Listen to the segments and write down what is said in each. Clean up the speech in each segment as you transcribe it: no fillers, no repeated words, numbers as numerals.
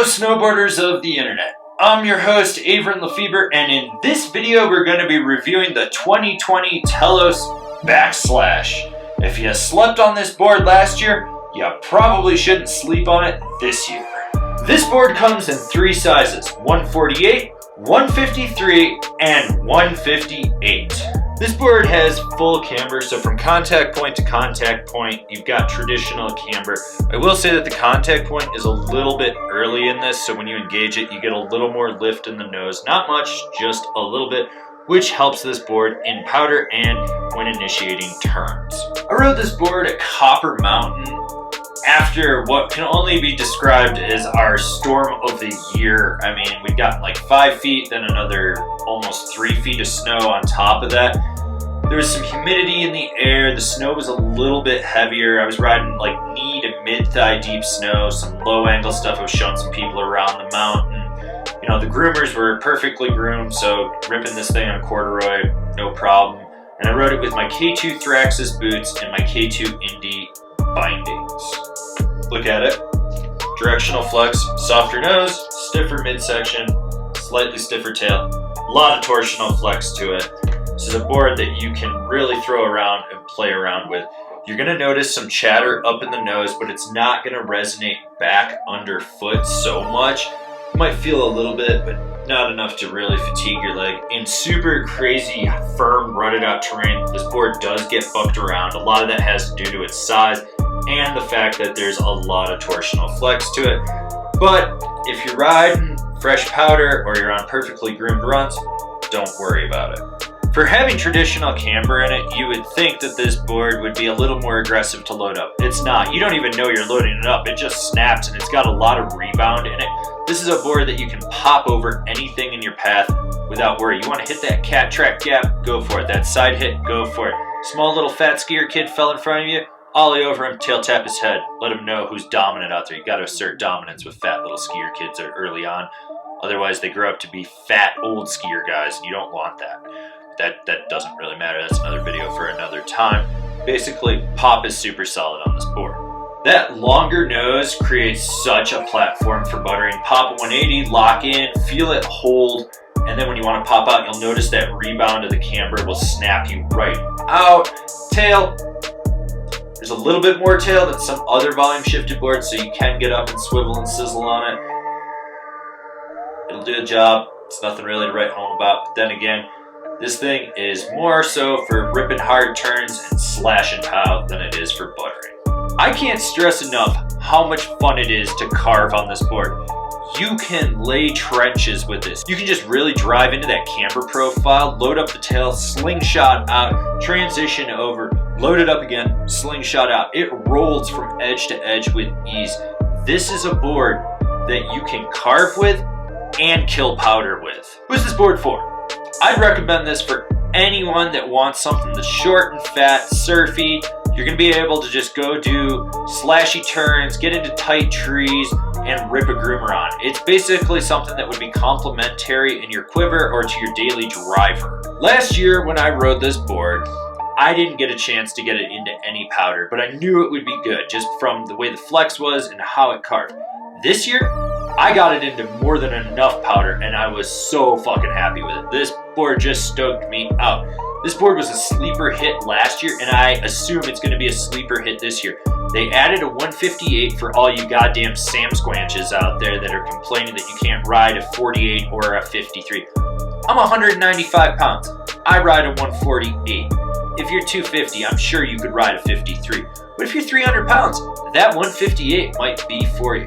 Hello snowboarders of the internet. I'm your host Avran LeFeber, and in this video we're going to be reviewing the 2020 Telos Backslash. If you slept on this board last year, you probably shouldn't sleep on it this year. This board comes in three sizes: 148, 153, and 158. This board has full camber, so from contact point to contact point, you've got traditional camber. I will say that the contact point is a little bit early in this, so when you engage it, you get a little more lift in the nose. Not much, just a little bit, which helps this board in powder and when initiating turns. I rode this board at Copper Mountain after what can only be described as our storm of the year. I mean, we've gotten like 5 feet, then another almost 3 feet of snow on top of that. There was some humidity in the air. The snow was a little bit heavier. I was riding like knee to mid-thigh deep snow, some low angle stuff. I was showing some people around the mountain. You know, the groomers were perfectly groomed, so ripping this thing on corduroy, no problem. And I rode it with my K2 Thraxis boots and my K2 Indy bindings. Look at it. Directional flex, softer nose, stiffer midsection, slightly stiffer tail. A lot of torsional flex to it. This is a board that you can really throw around and play around with. You're going to notice some chatter up in the nose, but it's not going to resonate back underfoot so much. You might feel a little bit, but not enough to really fatigue your leg. In super crazy, firm, rutted out terrain, this board does get bucked around. A lot of that has to do to its size and the fact that there's a lot of torsional flex to it. But if you're riding fresh powder or you're on perfectly groomed runs, don't worry about it. For having traditional camber in it, you would think that this board would be a little more aggressive to load up. It's not. You don't even know you're loading it up. It just snaps and it's got a lot of rebound in it. This is a board that you can pop over anything in your path without worry. You want to hit that cat track gap, go for it. That side hit, go for it. Small little fat skier kid fell in front of you, ollie over him, tail tap his head. Let him know who's dominant out there. You got to assert dominance with fat little skier kids early on. Otherwise, they grow up to be fat old skier guys, and you don't want that. That doesn't really matter. That's another video for another time. Basically, pop is super solid on this board. That longer nose creates such a platform for buttering. Pop at 180, lock in, feel it hold, and then when you want to pop out, you'll notice that rebound of the camber will snap you right out. Tail. There's a little bit more tail than some other volume shifted boards, so you can get up and swivel and sizzle on it. It'll do the job. It's nothing really to write home about. But then again, this thing is more so for ripping hard turns and slashing pow than it is for buttering. I can't stress enough how much fun it is to carve on this board. You can lay trenches with this. You can just really drive into that camber profile, load up the tail, slingshot out, transition over, load it up again, slingshot out. It rolls from edge to edge with ease. This is a board that you can carve with and kill powder with. Who's this board for? I'd recommend this for anyone that wants something that's short and fat, surfy. You're going to be able to just go do slashy turns, get into tight trees, and rip a groomer on. It's basically something that would be complementary in your quiver or to your daily driver. Last year when I rode this board, I didn't get a chance to get it into any powder, but I knew it would be good just from the way the flex was and how it carved. This year, I got it into more than enough powder and I was so fucking happy with it. This board just stoked me out. This board was a sleeper hit last year and I assume it's going to be a sleeper hit this year. They added a 158 for all you goddamn Sam Squanches out there that are complaining that you can't ride a 48 or a 53. I'm 195 pounds. I ride a 148. If you're 250, I'm sure you could ride a 53. But if you're 300 pounds, that 158 might be for you.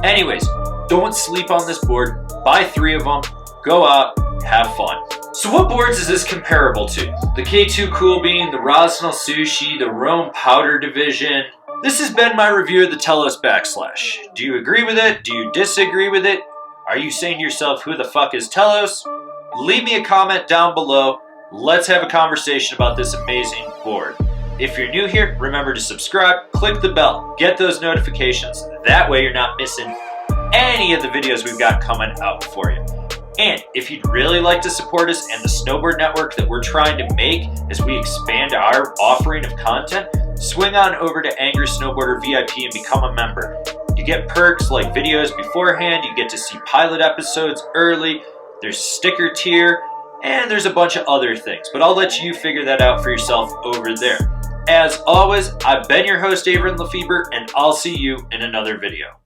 Anyways, don't sleep on this board. Buy 3 of them. Go out. Have fun. So what boards is this comparable to? The K2 Cool Bean, the Rosnell Sushi, the Rome Powder Division. This has been my review of the Telos Backslash. Do you agree with it? Do you disagree with it? Are you saying to yourself, who the fuck is Telos? Leave me a comment down below. Let's have a conversation about this amazing board. If you're new here, remember to subscribe, click the bell, get those notifications. That way you're not missing any of the videos we've got coming out for you. And if you'd really like to support us and the Snowboard Network that we're trying to make as we expand our offering of content, swing on over to Angry Snowboarder VIP and become a member. You get perks like videos beforehand, you get to see pilot episodes early, there's sticker tier, and there's a bunch of other things. But I'll let you figure that out for yourself over there. As always, I've been your host, Avran LeFeber, and I'll see you in another video.